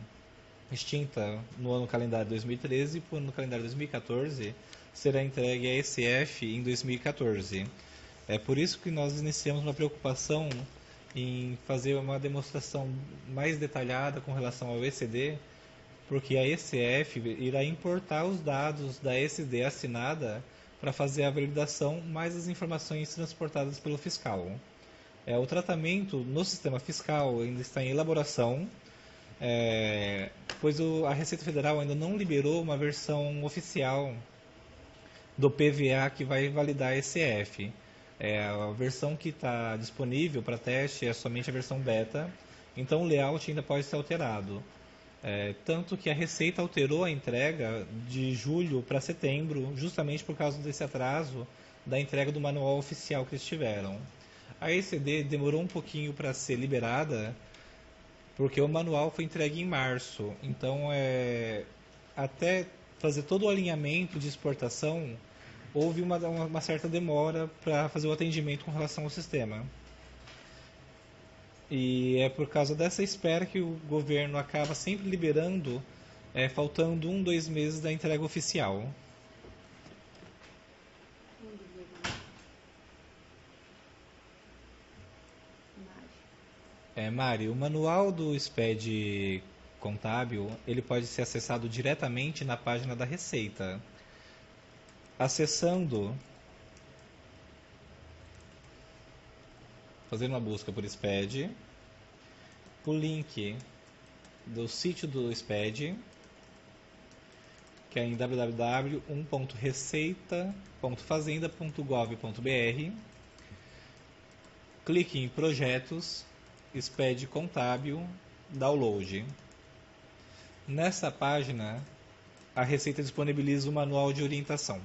extinta no ano calendário 2013 e no calendário 2014 será entregue a ECF em 2014. É por isso que nós iniciamos uma preocupação em fazer uma demonstração mais detalhada com relação ao ECD, porque a ECF irá importar os dados da ECD assinada para fazer a validação mais as informações transportadas pelo fiscal. O tratamento no sistema fiscal ainda está em elaboração, pois a Receita Federal ainda não liberou uma versão oficial do PVA que vai validar a ECF. A versão que está disponível para teste é somente a versão beta, então o layout ainda pode ser alterado. Tanto que a Receita alterou a entrega de julho para setembro, justamente por causa desse atraso da entrega do manual oficial que eles tiveram. A ECD demorou um pouquinho para ser liberada, porque o manual foi entregue em março. Então, até fazer todo o alinhamento de exportação, houve uma certa demora para fazer o atendimento com relação ao sistema. E é por causa dessa espera que o governo acaba sempre liberando, faltando 2 meses da entrega oficial. Onde veio? Mari, o manual do SPED contábil, ele pode ser acessado diretamente na página da Receita. Acessando, fazendo uma busca por SPED, o link do sítio do SPED, que é em www.receita.fazenda.gov.br. Clique em Projetos, SPED Contábil, Download. Nessa página, a Receita disponibiliza o manual de orientação.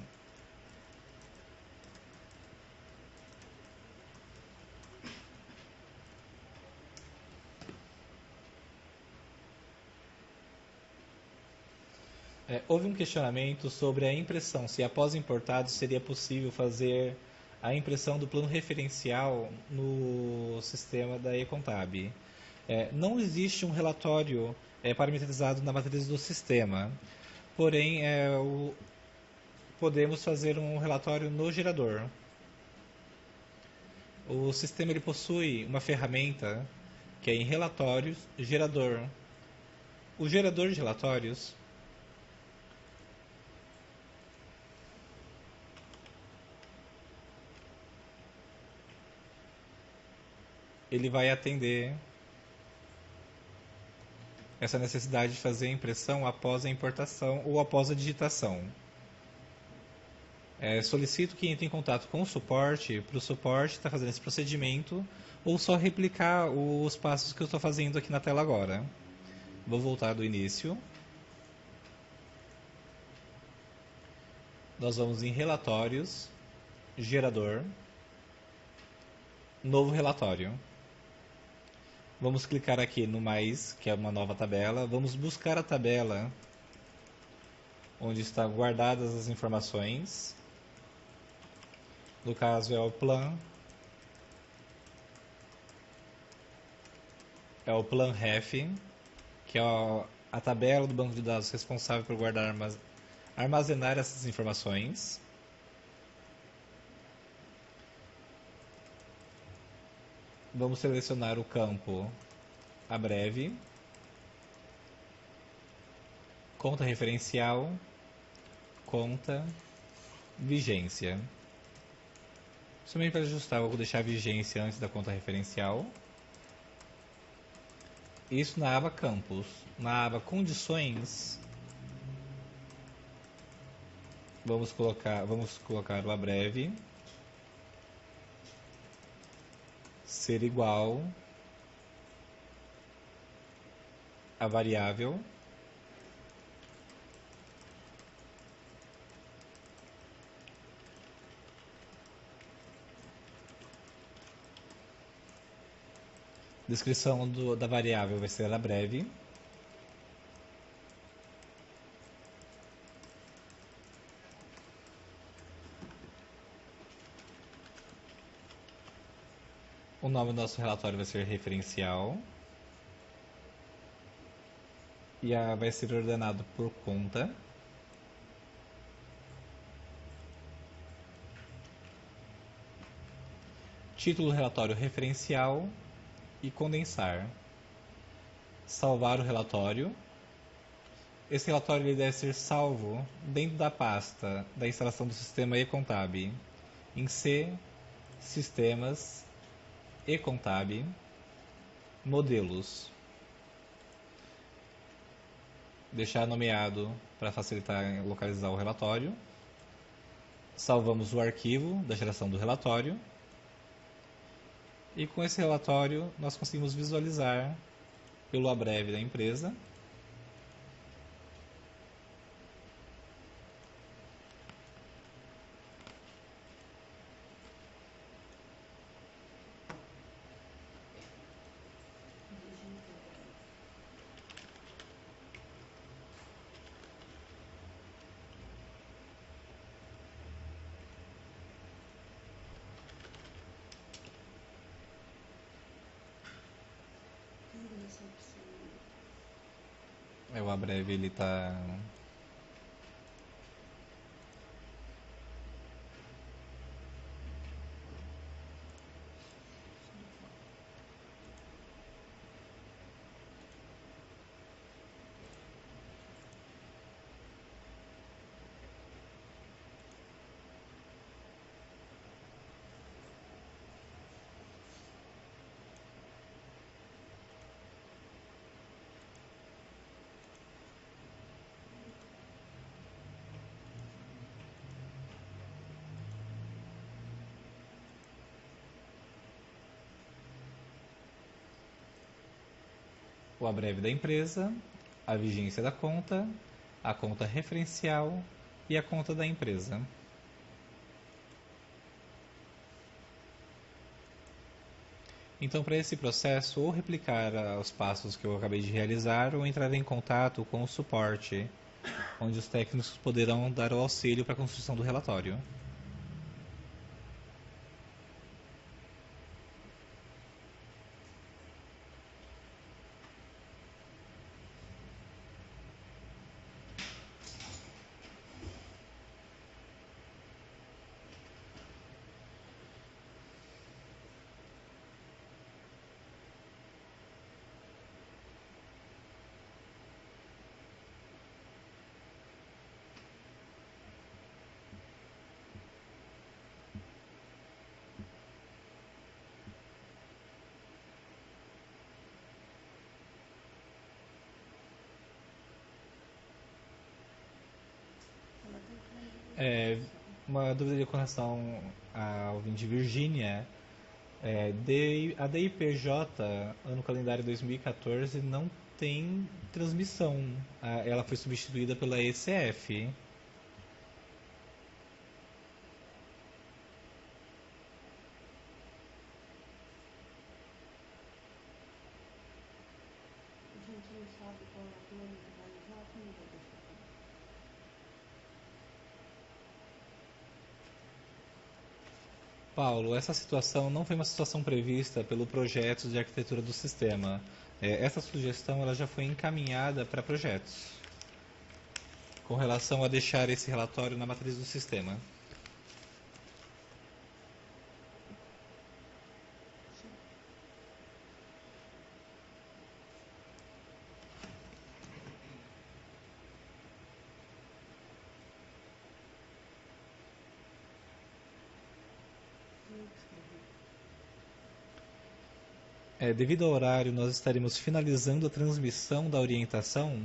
Houve um questionamento sobre a impressão, se após importado seria possível fazer a impressão do plano referencial no sistema da eContab. Não existe um relatório parametrizado na matriz do sistema, porém podemos fazer um relatório no gerador. O sistema ele possui uma ferramenta que é em relatórios, gerador. O gerador de relatórios ele vai atender essa necessidade de fazer a impressão após a importação ou após a digitação. Solicito que entre em contato com o suporte para o suporte estar fazendo esse procedimento ou só replicar os passos que eu estou fazendo aqui na tela agora. Vou voltar do início. Nós vamos em relatórios, gerador, novo relatório. Vamos clicar aqui no mais, que é uma nova tabela. Vamos buscar a tabela onde estão guardadas as informações. No caso é o plan. É o plan ref, que é a tabela do banco de dados responsável por guardar, armazenar essas informações. Vamos selecionar o campo Abrev, conta referencial, conta, vigência. Somente para ajustar, eu vou deixar a vigência antes da conta referencial. Isso na aba campos. Na aba condições, vamos colocar o Abrev ser igual a variável descrição da variável vai ser Abrev. O nome do nosso relatório vai ser referencial. E vai ser ordenado por conta. Título do relatório referencial e condensar. Salvar o relatório. Esse relatório ele deve ser salvo dentro da pasta da instalação do sistema eContab. Em C, Sistemas, eContab, Modelos. Deixar nomeado para facilitar localizar o relatório. Salvamos o arquivo da geração do relatório. E com esse relatório nós conseguimos visualizar pelo Abrev da empresa o Abrev ele está o Abrev da empresa, a vigência da conta, a conta referencial e a conta da empresa. Então, para esse processo, ou replicar os passos que eu acabei de realizar, ou entrar em contato com o suporte, onde os técnicos poderão dar o auxílio para a construção do relatório. Uma dúvida com relação ao ouvinte de Virgínia. A DIPJ, ano calendário 2014, não tem transmissão. Ela foi substituída pela ECF. A gente não sabe qual é o plano que vai usar, como vai deixar tudo. Paulo, essa situação não foi uma situação prevista pelo projeto de arquitetura do sistema. Essa sugestão ela já foi encaminhada para projetos, com relação a deixar esse relatório na matriz do sistema. Tem que escrever. Devido ao horário, nós estaremos finalizando a transmissão da orientação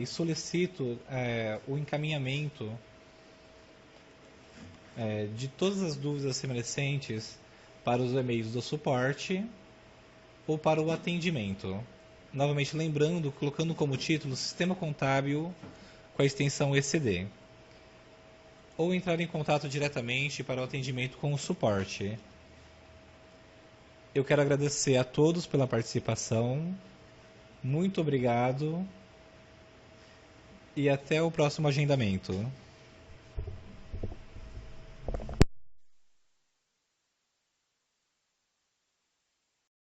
e solicito o encaminhamento de todas as dúvidas remanescentes para os e-mails do suporte ou para o atendimento. Novamente lembrando, colocando como título Sistema Contábil com a extensão ECD. Ou entrar em contato diretamente para o atendimento com o suporte. Eu quero agradecer a todos pela participação. Muito obrigado. E até o próximo agendamento.